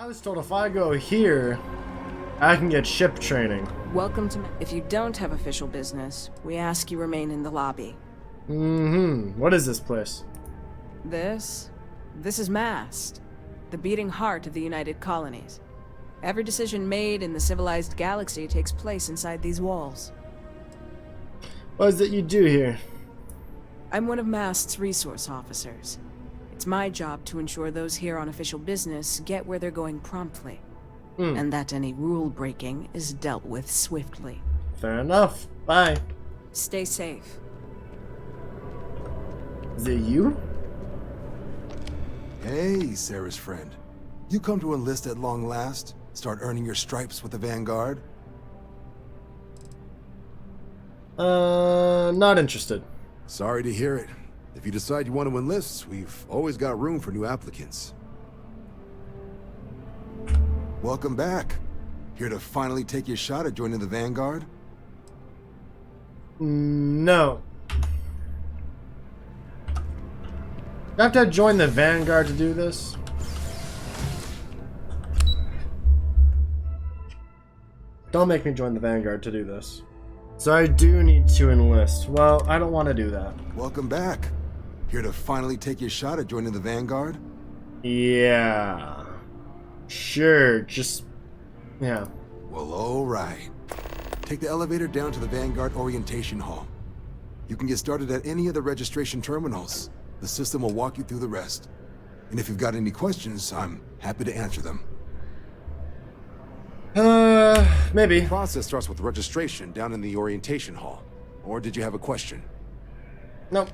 I was told if I go here, I can get ship training. Welcome to... If you don't have official business, we ask you remain in the lobby. What is this place? This is Mast, the beating heart of the United Colonies. Every decision made in the civilized galaxy takes place inside these walls. What is it you do here? I'm one of Mast's resource officers. It's my job to ensure those here on official business get where they're going promptly. And that any rule breaking is dealt with swiftly. Fair enough. Bye. Stay safe. Is it you? Hey, Sarah's friend. You come to enlist at long last? Start earning your stripes with the Vanguard? Not interested. Sorry to hear it. If you decide you want to enlist, we've always got room for new applicants. Welcome back. Here to finally take your shot at joining the Vanguard? No. You have to join the Vanguard to do this? Don't make me join the Vanguard to do this. So I do need to enlist. Well, I don't want to do that. Welcome back. Here to finally take your shot at joining the Vanguard? Yeah. Sure, just... yeah. Well, alright. Take the elevator down to the Vanguard Orientation Hall. You can get started at any of the registration terminals. The system will walk you through the rest. And if you've got any questions, I'm happy to answer them. Maybe. The process starts with registration down in the Orientation Hall. Or did you have a question? Nope.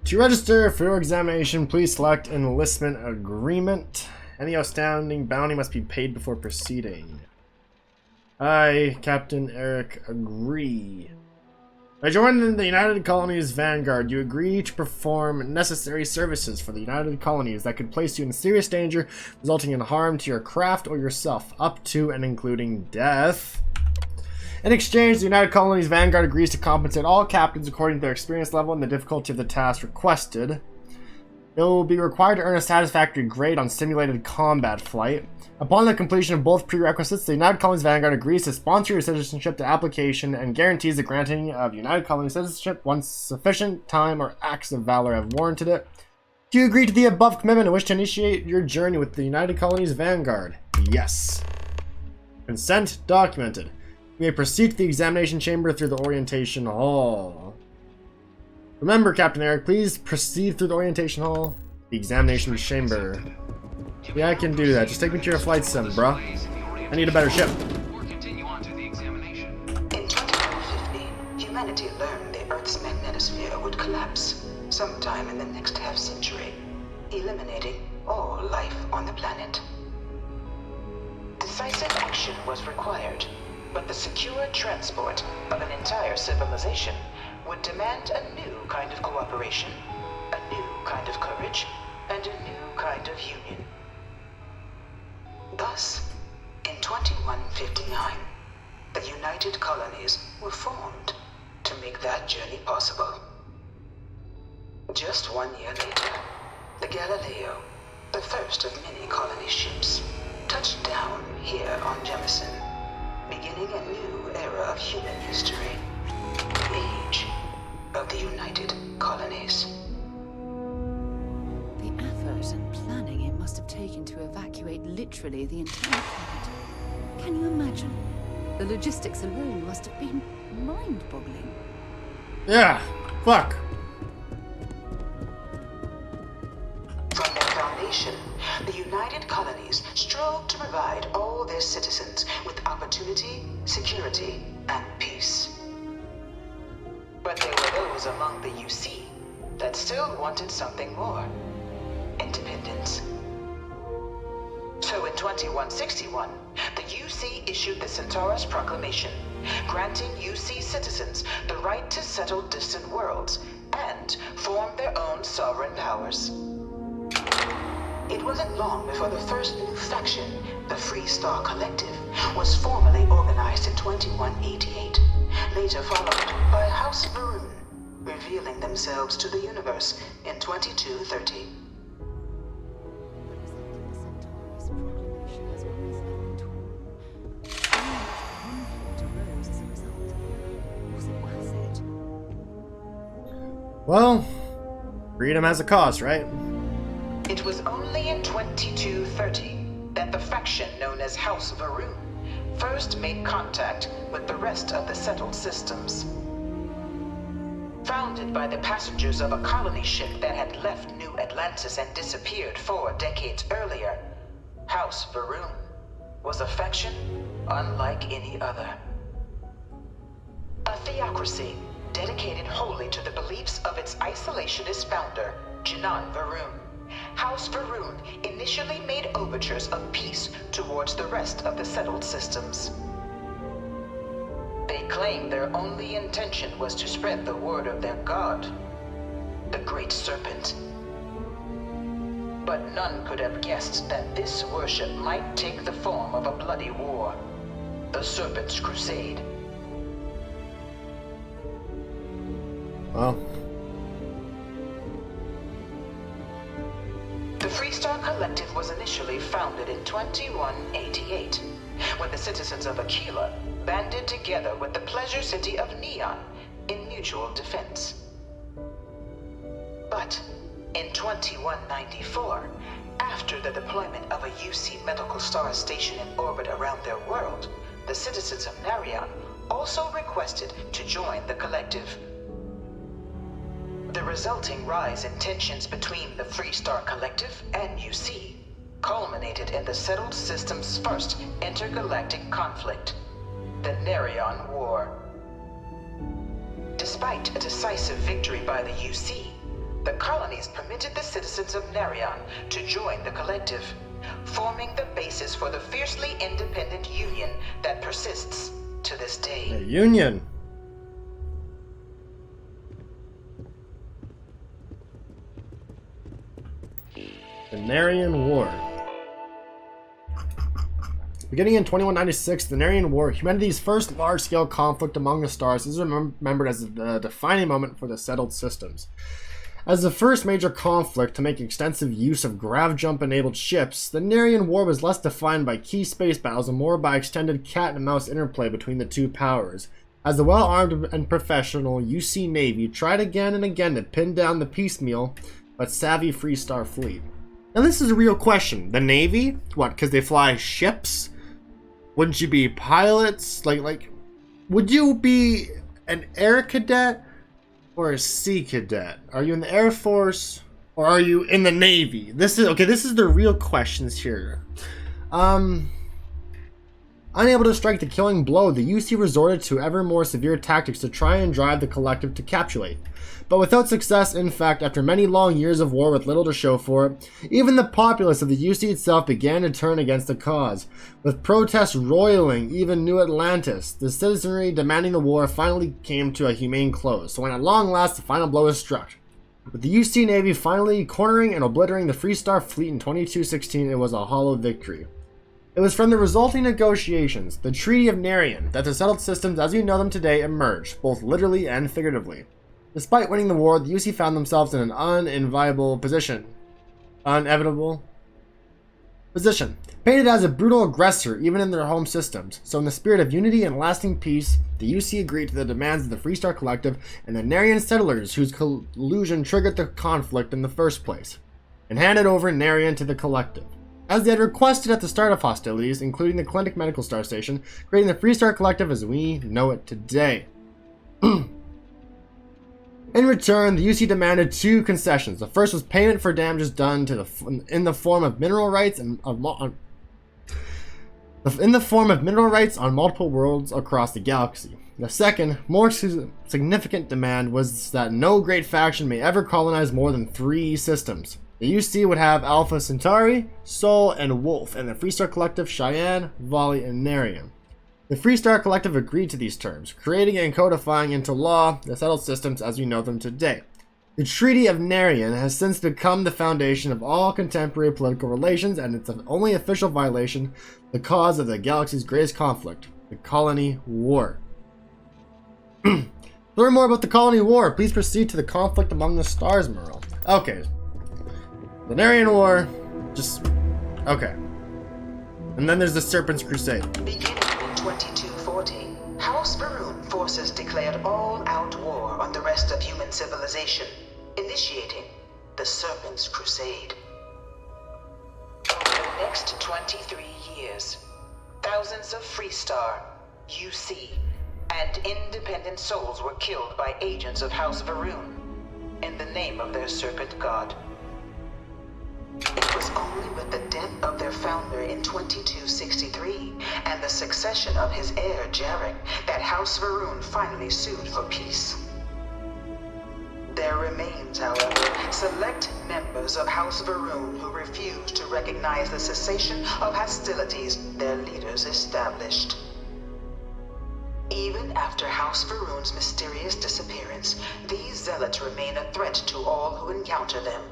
To register for your examination, please select Enlistment Agreement. Any outstanding bounty must be paid before proceeding. I, Captain Eric, agree. By joining the United Colonies Vanguard, you agree to perform necessary services for the United Colonies that could place you in serious danger, resulting in harm to your craft or yourself, up to and including death. In exchange, the United Colonies Vanguard agrees to compensate all captains according to their experience level and the difficulty of the task requested. They will be required to earn a satisfactory grade on simulated combat flight. Upon the completion of both prerequisites, the United Colonies Vanguard agrees to sponsor your citizenship to application and guarantees the granting of United Colonies citizenship once sufficient time or acts of valor have warranted it. Do you agree to the above commitment and wish to initiate your journey with the United Colonies Vanguard? Yes. Consent documented. You may proceed to the examination chamber through the orientation hall. Remember, Captain Eric, please proceed through the orientation hall, the examination chamber. Yeah, I can do that. Just take me to your flight sim, bruh. I need a better ship. In 2150, humanity learned the Earth's magnetosphere would collapse sometime in the next half-century, eliminating all life on the planet. Decisive action was required, but the secure transport of an entire civilization would demand a new kind of cooperation, a new kind of courage, and a new kind of union. Thus, in 2159, the United Colonies were formed to make that journey possible. Just 1 year later, the Galileo, the first of many colony ships, touched down here on Jemison, beginning a new era of human history, the age of the United Colonies. The effort and planning it must have taken to evacuate literally the entire planet. Can you imagine? The logistics alone must have been mind-boggling. Yeah, fuck. From their foundation, the United Colonies strove to provide all their citizens with opportunity, security, and peace. But there were those among the UC that still wanted something more. Independence. So in 2161, the UC issued the Centaurus Proclamation, granting UC citizens the right to settle distant worlds and form their own sovereign powers. It wasn't long before the first new faction, the Free Star Collective, was formally organized in 2188, later followed by House Varun, revealing themselves to the universe in 2230. Well, freedom has a cost, right? It was only in 2230 that the faction known as House Varun first made contact with the rest of the settled systems. Founded by the passengers of a colony ship that had left New Atlantis and disappeared 4 decades earlier, House Varun was a faction unlike any other. A theocracy dedicated wholly to the beliefs of its isolationist founder, Jinan Varun. House Varun initially made overtures of peace towards the rest of the settled systems. They claimed their only intention was to spread the word of their god, the Great Serpent. But none could have guessed that this worship might take the form of a bloody war, the Serpent's Crusade. Well, the Freestar Collective was initially founded in 2188, when the citizens of Aquila banded together with the pleasure city of Neon in mutual defense. But in 2194, after the deployment of a UC medical star station in orbit around their world, the citizens of Narion also requested to join the collective. The resulting rise in tensions between the Freestar Collective and UC culminated in the settled system's first intergalactic conflict, the Narion War. Despite a decisive victory by the UC, the colonies permitted the citizens of Narion to join the collective, forming the basis for the fiercely independent union that persists to this day. a union. The Narion War. Beginning in 2196, the Narion War, humanity's first large-scale conflict among the stars, is remembered as a defining moment for the settled systems. As the first major conflict to make extensive use of grav-jump-enabled ships, the Narion War was less defined by key space battles and more by extended cat-and-mouse interplay between the two powers, as the well-armed and professional UC Navy tried again and again to pin down the piecemeal but savvy Freestar fleet. Now this is a real question. The Navy? What, because they fly ships? Wouldn't you be pilots? Like, would you be an air cadet or a sea cadet? Are you in the Air Force or are you in the Navy? This is the real questions here. Unable to strike the killing blow, the UC resorted to ever more severe tactics to try and drive the collective to capitulate. But without success, in fact, after many long years of war with little to show for it, even the populace of the UC itself began to turn against the cause. With protests roiling even New Atlantis, the citizenry demanding the war finally came to a humane close. So when at long last the final blow was struck, with the UC Navy finally cornering and obliterating the Freestar fleet in 2216, it was a hollow victory. It was from the resulting negotiations, the Treaty of Narion, that the settled systems as we know them today emerged, both literally and figuratively. Despite winning the war, the UC found themselves in an inevitable position, painted as a brutal aggressor even in their home systems. So in the spirit of unity and lasting peace, the UC agreed to the demands of the Freestar Collective and the Narion settlers whose collusion triggered the conflict in the first place, and handed over Narion to the Collective, as they had requested at the start of hostilities, including the Clinic Medical Star Station, creating the Freestar Collective as we know it today. In return, the UC demanded 2 concessions. The first was payment for damages done to in the form of mineral rights on multiple worlds across the galaxy. The second, more significant demand was that no great faction may ever colonize more than 3 systems. The UC would have Alpha Centauri, Sol, and Wolf, and the Freestar Collective Cheyenne, Volley, and Narion. The Freestar Collective agreed to these terms, creating and codifying into law the settled systems as we know them today. The Treaty of Narion has since become the foundation of all contemporary political relations, and its only official violation, the cause of the galaxy's greatest conflict, the Colony War. To learn more about the Colony War, please proceed to the conflict among the stars, Merle. Okay. The Narion War, okay. And then there's the Serpent's Crusade. Beginning in 2240, House Varun forces declared all-out war on the rest of human civilization, initiating the Serpent's Crusade. Over the next 23 years, thousands of Freestar, UC, and independent souls were killed by agents of House Va'ruun in the name of their serpent god. It was only with the death of their founder in 2263 and the succession of his heir Jarek that House Va'ruun finally sued for peace. There remains, however, select members of House Va'ruun who refuse to recognize the cessation of hostilities their leaders established. Even after House Va'ruun's mysterious disappearance, these zealots remain a threat to all who encounter them.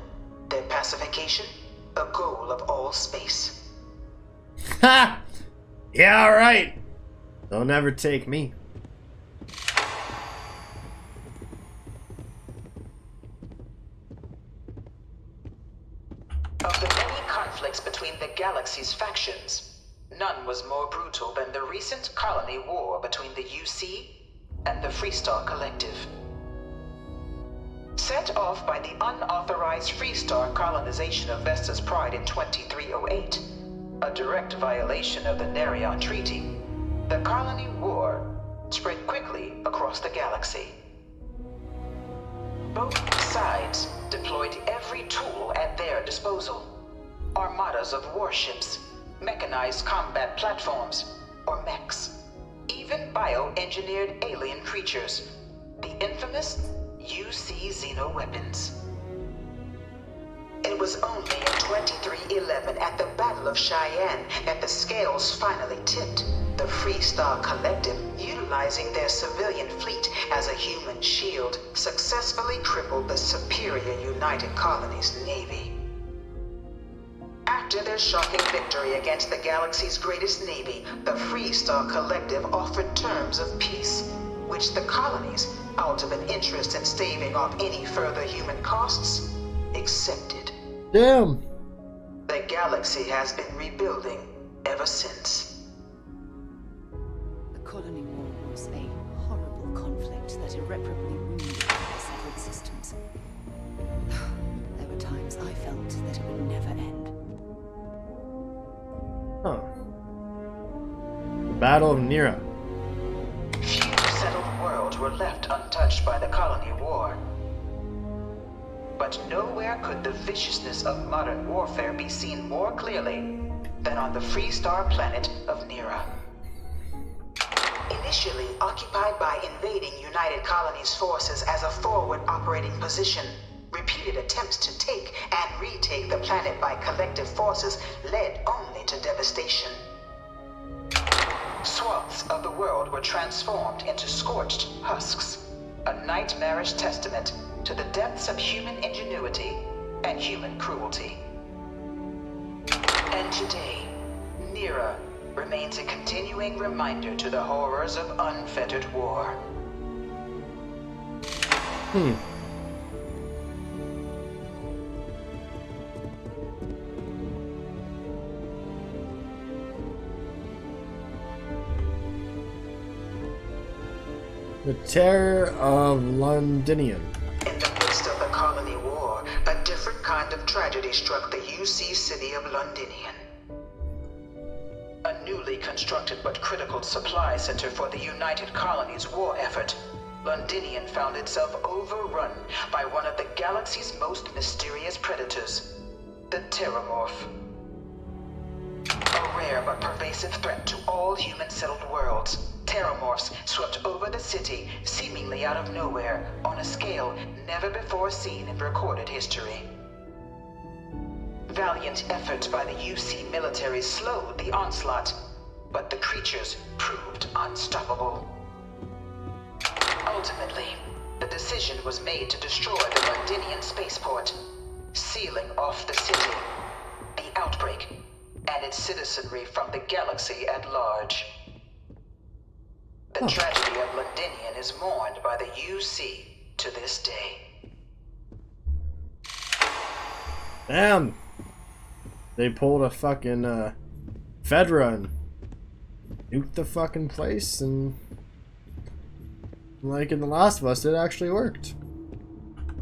Their pacification, a goal of all space. Ha! Yeah, alright. They'll never take me. Of the many conflicts between the galaxy's factions, none was more brutal than the recent colony war between the UC and the Freestar Collective. Set off by the unauthorized Freestar colonization of Vesta's Pride in 2308, a direct violation of the Nerion Treaty, the colony war spread quickly across the galaxy. Both sides deployed every tool at their disposal. Armadas of warships, mechanized combat platforms, or mechs, even bioengineered alien creatures, the infamous UC xeno-weapons. It was only in 2311 at the Battle of Cheyenne that the scales finally tipped. The Freestar Collective, utilizing their civilian fleet as a human shield, successfully crippled the superior United Colonies Navy. After their shocking victory against the galaxy's greatest navy, the Freestar Collective offered terms of peace, which the colonies, out of an interest in staving off any further human costs, accepted. Damn. The galaxy has been rebuilding ever since. The colony war was a horrible conflict that irreparably wounded their settled systems. There were times I felt that it would never end. Huh. The Battle of Nira. Few settled worlds were left untouched by the colony war. But nowhere could the viciousness of modern warfare be seen more clearly than on the Freestar planet of Nira. Initially occupied by invading United Colonies forces as a forward operating position, repeated attempts to take and retake the planet by collective forces led only to devastation. Swaths of the world were transformed into scorched husks, a nightmarish testament to the depths of human ingenuity and human cruelty. And today, Nira remains a continuing reminder to the horrors of unfettered war. The Terror of Londinium. In the midst of the colony war, a different kind of tragedy struck the UC city of Londinian. A newly constructed but critical supply center for the United Colonies' war effort, Londinian found itself overrun by one of the galaxy's most mysterious predators, the Terramorph. A rare but pervasive threat to all human-settled worlds, Terramorphs swept over the city, seemingly out of nowhere, on a scale never before seen in recorded history. Valiant efforts by the UC military slowed the onslaught, but the creatures proved unstoppable. Ultimately, the decision was made to destroy the Londinian spaceport, sealing off the city, the outbreak, and its citizenry from the galaxy at large. The tragedy of Londinian is mourned by the UC to this day. Damn. They pulled a fucking Fedra and nuked the fucking place, and like in The Last of Us, it actually worked.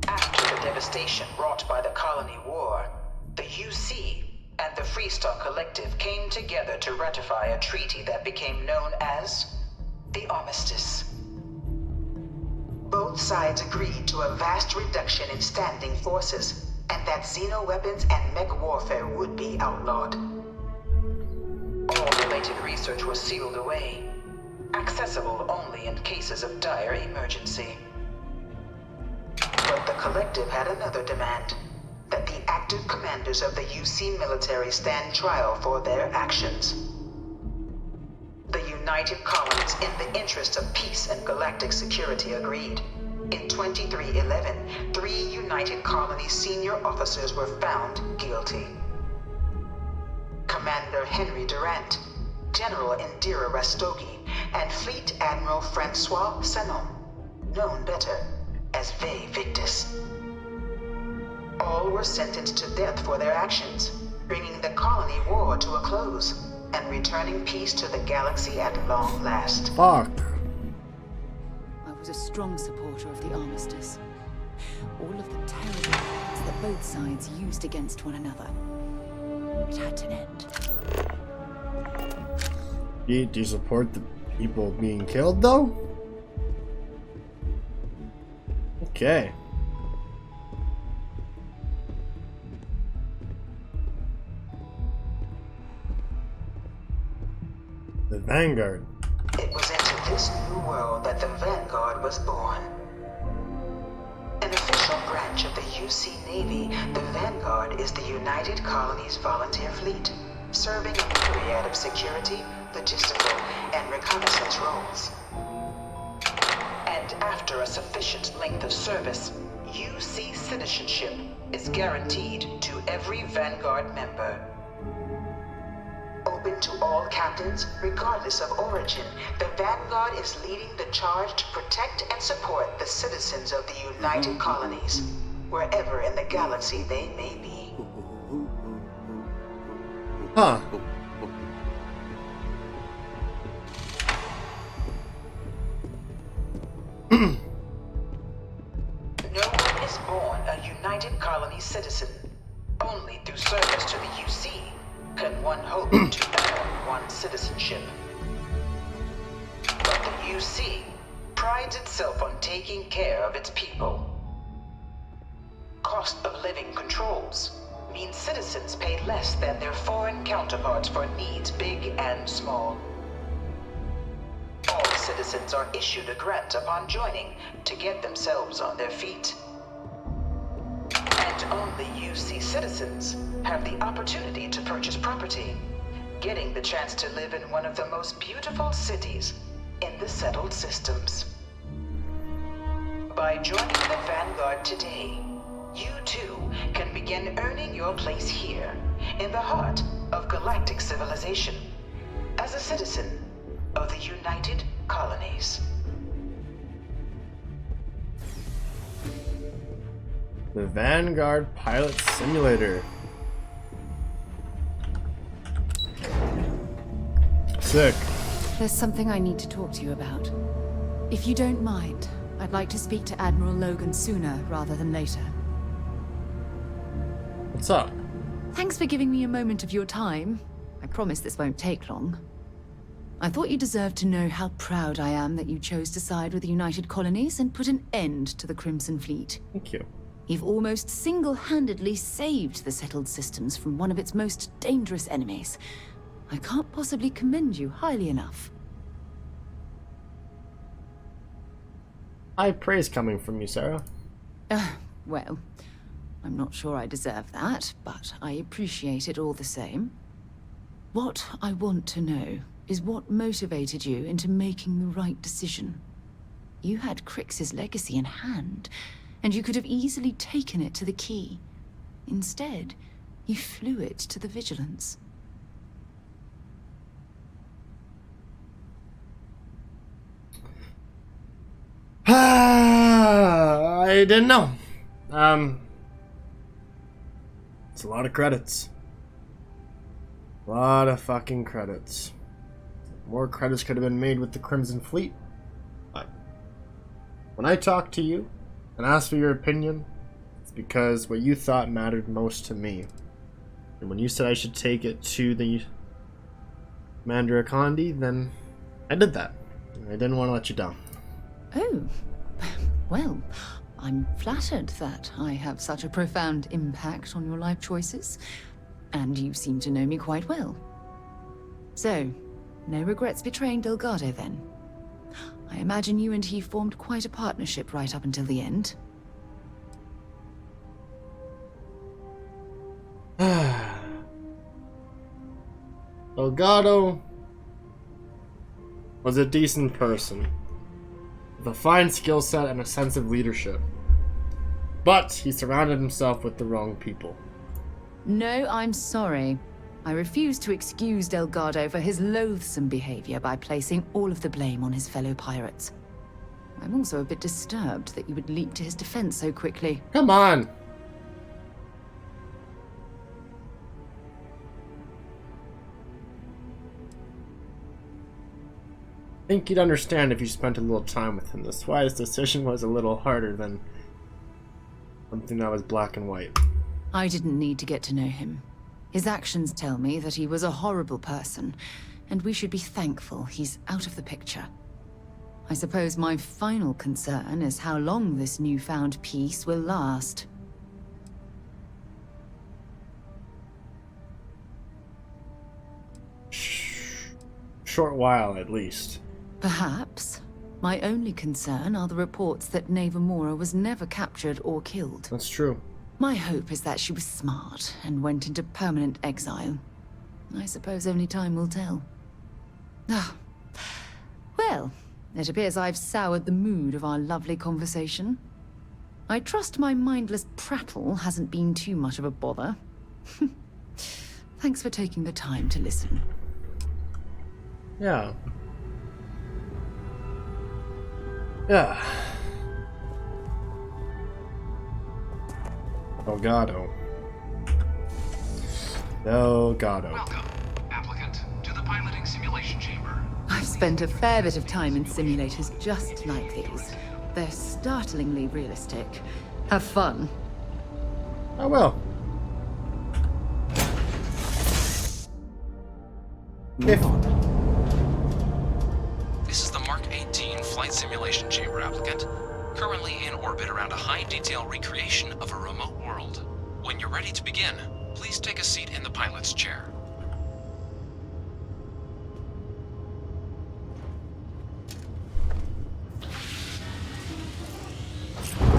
After the devastation wrought by the Colony War, the UC and the Freestar Collective came together to ratify a treaty that became known as the Armistice. Both sides agreed to a vast reduction in standing forces, and that xeno-weapons and mech warfare would be outlawed. All related research was sealed away, accessible only in cases of dire emergency. But the Collective had another demand, that the active commanders of the UC military stand trial for their actions. The United Colonies, in the interest of peace and galactic security, agreed. In 2311, 3 United Colonies senior officers were found guilty. Commander Henry Durant, General Indira Rastogi, and Fleet Admiral Francois Sanon, known better as Ve Victus. All were sentenced to death for their actions, bringing the Colony War to a close and returning peace to the galaxy at long last. Fuck. I was a strong supporter of the armistice. All of the terrible things that both sides used against one another. It had to end. Do you support the people being killed, though? Okay. The Vanguard. It was into this new world that the Vanguard was born. An official branch of the UC Navy, the Vanguard is the United Colonies Volunteer Fleet, serving a myriad of security, logistical, and reconnaissance roles. And after a sufficient length of service, UC citizenship is guaranteed to every Vanguard member. Open to all captains, regardless of origin, the Vanguard is leading the charge to protect and support the citizens of the United Colonies, wherever in the galaxy they may be. Huh. No one is born a United Colony citizen. Only through service to the UC can one hope to earn one's citizenship. But the UC prides itself on taking care of its people. Cost of living controls mean citizens pay less than their foreign counterparts for needs big and small. All citizens are issued a grant upon joining to get themselves on their feet. And only UC citizens have the opportunity to purchase property, getting the chance to live in one of the most beautiful cities in the settled systems. By joining the Vanguard today, you too can begin earning your place here, in the heart of galactic civilization, as a citizen of the United Colonies. The Vanguard Pilot Simulator. Sick. There's something I need to talk to you about. If you don't mind, I'd like to speak to Admiral Logan sooner rather than later. What's up? Thanks for giving me a moment of your time. I promise this won't take long. I thought you deserved to know how proud I am that you chose to side with the United Colonies and put an end to the Crimson Fleet. Thank you. You've almost single-handedly saved the settled systems from one of its most dangerous enemies. I can't possibly commend you highly enough. High praise coming from you, Sarah. Well, I'm not sure I deserve that, but I appreciate it all the same. What I want to know is what motivated you into making the right decision. You had Crix's legacy in hand, and you could have easily taken it to the Key. Instead, you flew it to the Vigilance. I didn't know. It's a lot of credits. A lot of fucking credits. More credits could have been made with the Crimson Fleet. But when I talk to you and ask for your opinion, it's because what you thought mattered most to me. And when you said I should take it to the Commander Akandi, then I did that. I didn't want to let you down. Oh, well, I'm flattered that I have such a profound impact on your life choices, and you seem to know me quite well. So, no regrets betraying Delgado then? I imagine you and he formed quite a partnership right up until the end. Delgado was a decent person, with a fine skill set and a sense of leadership. But he surrounded himself with the wrong people. No, I'm sorry. I refuse to excuse Delgado for his loathsome behavior by placing all of the blame on his fellow pirates. I'm also a bit disturbed that you would leap to his defense so quickly. Come on! I think you'd understand if you spent a little time with him. That's why his decision was a little harder than something that was black and white. I didn't need to get to know him. His actions tell me that he was a horrible person, and we should be thankful he's out of the picture. I suppose my final concern is how long this newfound peace will last. Short while, at least. Perhaps. My only concern are the reports that Nakamura was never captured or killed. That's true. My hope is that she was smart and went into permanent exile. I suppose only time will tell. Ah. Well, it appears I've soured the mood of our lovely conversation. I trust my mindless prattle hasn't been too much of a bother. Thanks for taking the time to listen. Yeah. Yeah. Delgado. Delgado. Welcome, applicant, to the piloting simulation chamber. I've spent a fair bit of time in simulators just like these. They're startlingly realistic. Have fun. Oh well. If This is the Mark 18 flight simulation chamber, applicant. Currently in orbit around a high-detail recreation of a remote world. When you're ready to begin, please take a seat in the pilot's chair.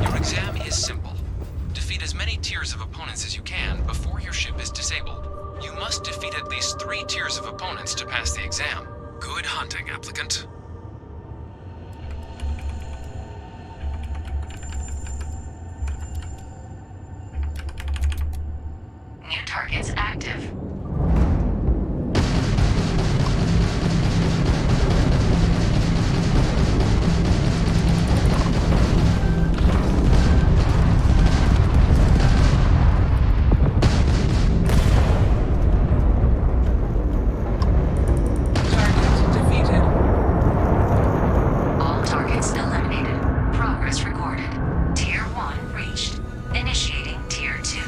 Your exam is simple. Defeat as many tiers of opponents as you can before your ship is disabled. You must defeat at least 3 tiers of opponents to pass the exam. Good hunting, applicant. New targets active. Target defeated. All targets eliminated. Progress recorded. Tier 1 reached. Initiating Tier 2.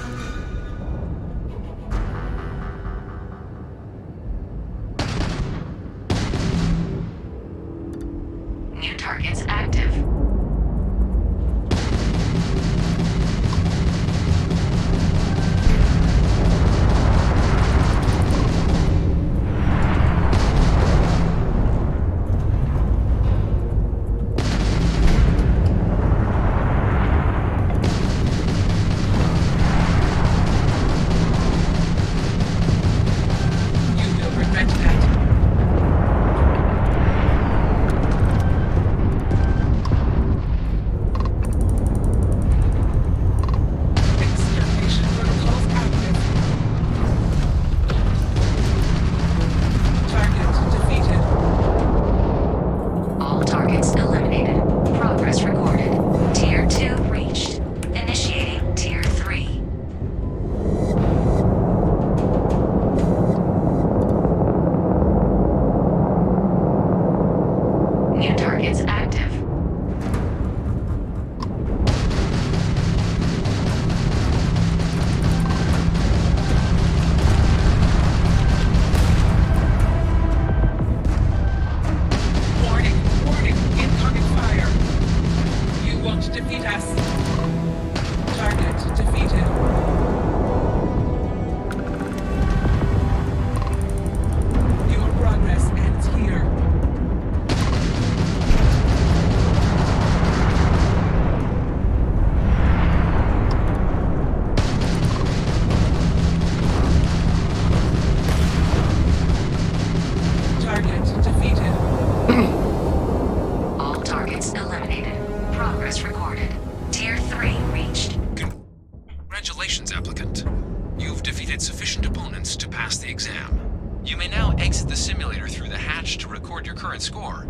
opponents to pass the exam. You may now exit the simulator through the hatch to record your current score,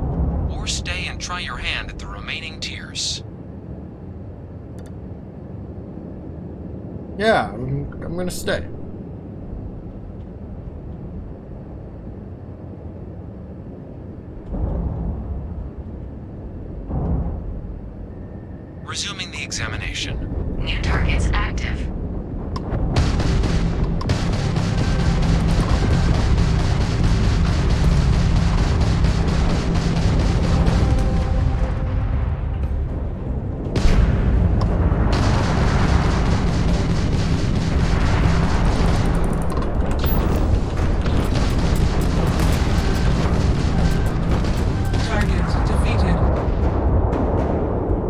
or stay and try your hand at the remaining tiers. Yeah, I'm gonna stay. Resuming the examination. New targets active.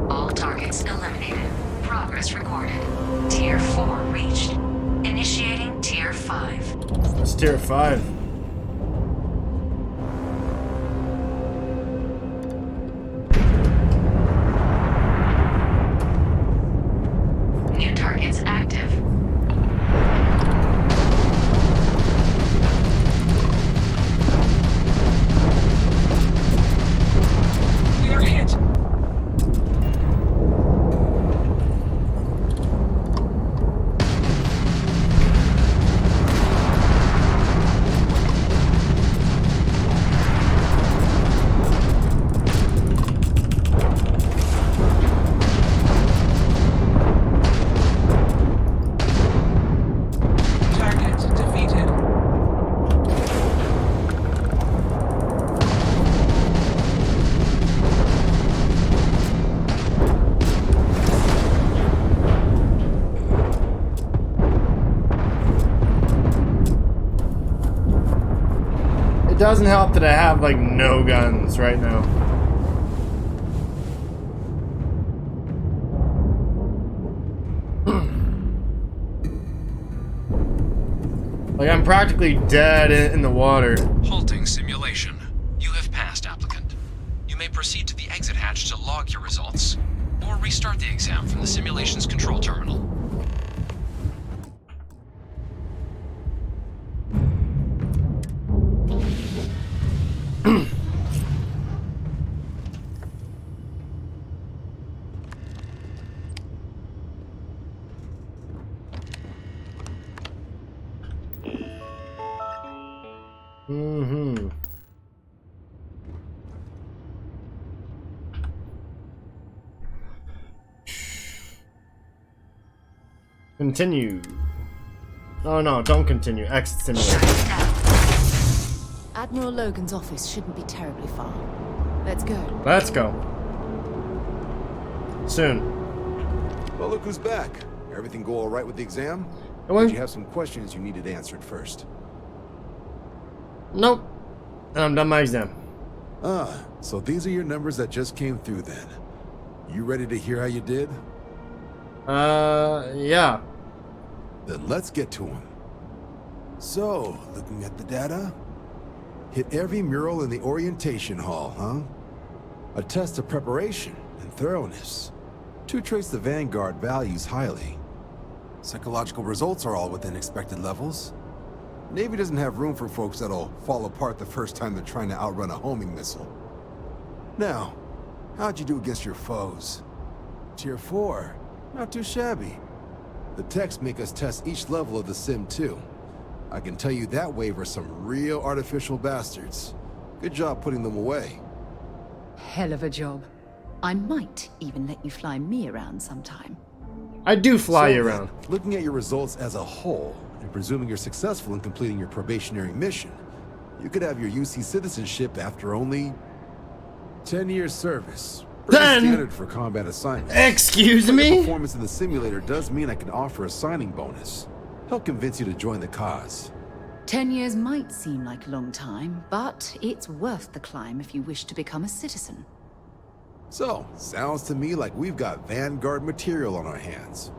All targets eliminated. Progress recorded. Tier 4 reached. Initiating Tier 5. It's tier 5. New targets active. We are hit! Target defeated. It doesn't help that I have like no guns right now. Like I'm practically dead in the water. Halting simulation. You have passed, applicant. You may proceed to the exit hatch to log your results, or restart the exam from the simulation's control terminal. Mm-hmm. Continue. Oh no, don't continue. Exit simulator. Admiral Logan's office shouldn't be terribly far. Let's go. Let's go. Soon. Well, look who's back. Everything go all right with the exam? It went- Did you have some questions you needed answered first? Nope. And I'm done my exam. Ah, so these are your numbers that just came through then. You ready to hear how you did? Yeah. Then let's get to them. So, looking at the data, hit every mural in the orientation hall, huh? A test of preparation and thoroughness. To trace the Vanguard values highly. Psychological results are all within expected levels. Navy doesn't have room for folks that'll fall apart the first time they're trying to outrun a homing missile. Now, how'd you do against your foes? Tier 4, not too shabby. The techs make us test each level of the sim too. I can tell you that waiver's some real artificial bastards. Good job putting them away. Hell of a job. I might even let you fly me around sometime. I do fly you So, around. looking at your results as a whole, and presuming you're successful in completing your probationary mission, you could have your UC citizenship after only 10 years service. Pretty 10? standard for combat assignments. Excuse Your me? performance in the simulator does mean I can offer a signing bonus. Help convince you to join the cause. 10 years might seem like a long time, but it's worth the climb if you wish to become a citizen. So, sounds to me like we've got Vanguard material on our hands.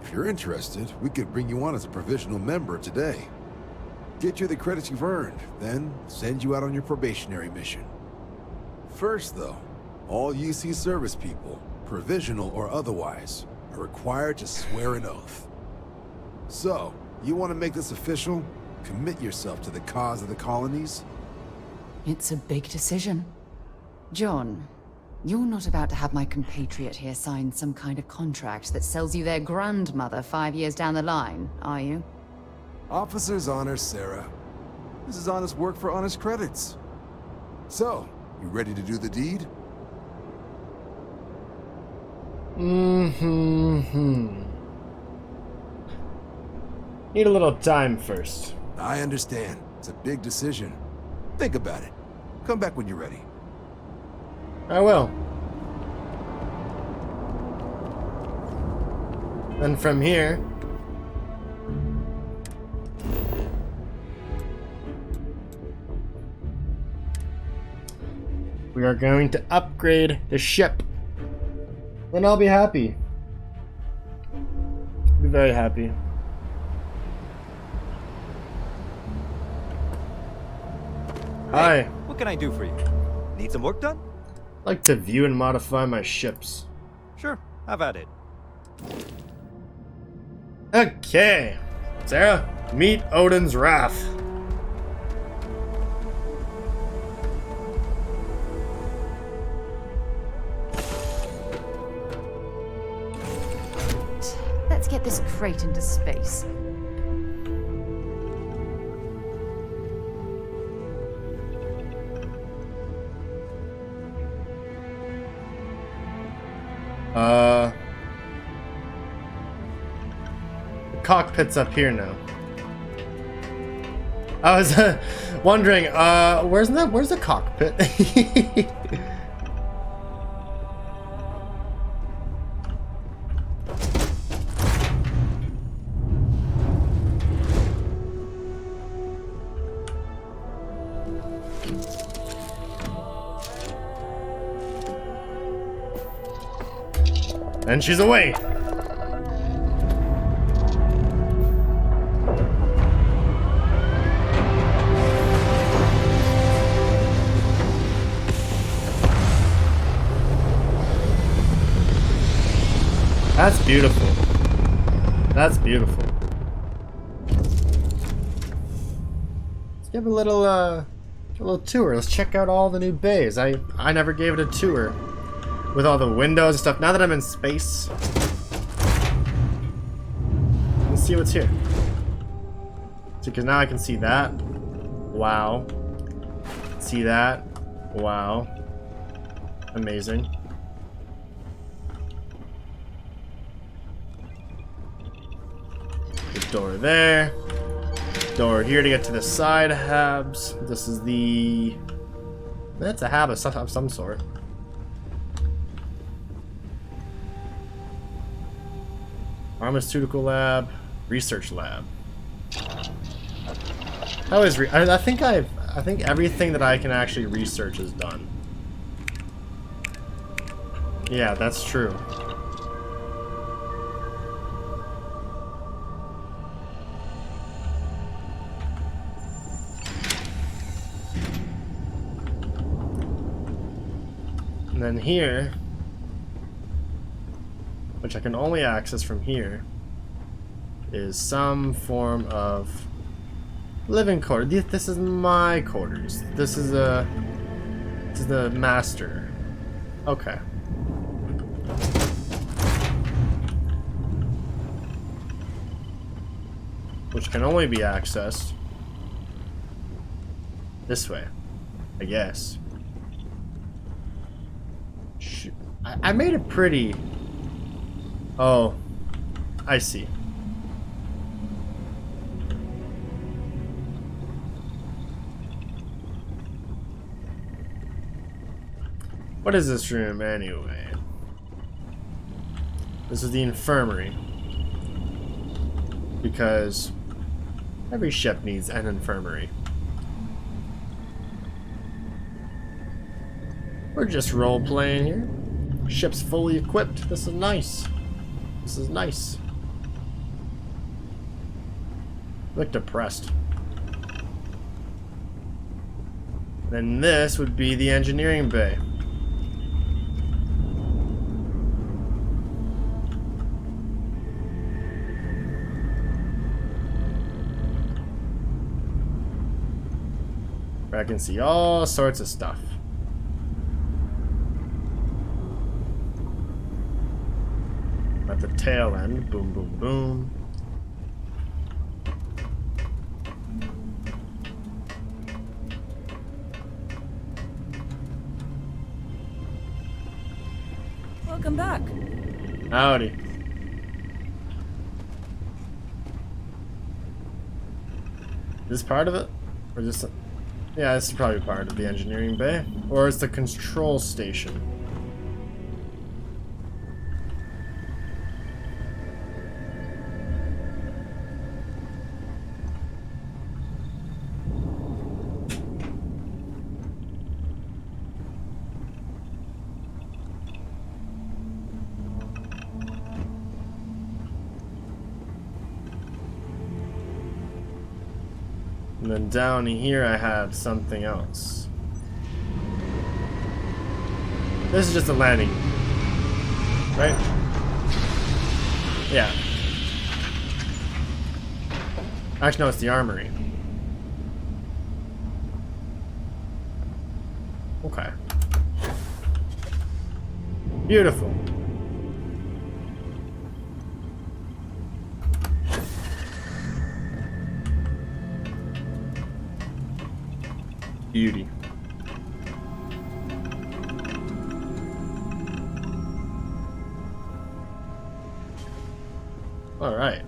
If you're interested, we could bring you on as a provisional member today. Get you the credits you've earned, then send you out on your probationary mission. First, though, all UC service people, provisional or otherwise, are required to swear an oath. So, You want to make this official? Commit yourself to the cause of the colonies? It's a big decision. John, you're not about to have my compatriot here sign some kind of contract that sells you their grandmother 5 years down the line, are you? Officer's honor, Sarah. This is honest work for honest credits. So, you ready to do the deed? Need a little time first. I understand. It's a big decision. Think about it. Come back when you're ready. I will. Then from here, we are going to upgrade the ship. Then I'll be happy. Be very happy. Hi. What can I do for you? Need some work done? I like to view and modify my ships. Sure, have at it. Okay. Sarah, meet Odin's Wrath. Let's get this crate into space. The cockpit's up here now. I was wondering, where's the cockpit? And she's away. That's beautiful. That's beautiful. Let's give a little tour. Let's check out all the new bays. I never gave it a tour. With all the windows and stuff. Now that I'm in space, let's see what's here. So, because now I can see that. Wow. See that. Wow. Amazing. The door there. Door here to get to the side habs. This is the... That's a hab of some sort. Pharmaceutical lab, research lab. How is I think everything that I can actually research is done. Yeah, that's true. And then here, which I can only access from here, is some form of living quarters. This is my quarters. This is the master. Okay. Which can only be accessed this way, I guess. I made it pretty. Oh, I see. What is this room anyway? This is the infirmary. Because every ship needs an infirmary. We're just role-playing here. Ship's fully equipped. This is nice. This is nice. I look depressed. Then this would be the engineering bay. where I can see all sorts of stuff. At the tail end, boom, boom, boom. Welcome back. Howdy. Is this part of it? Or just... Yeah, this is probably part of the engineering bay. Or it's the control station. And then down here I have something else. This is just a landing. Right? Yeah. Actually, no, it's the armory. Okay. Beautiful. Beauty. All right.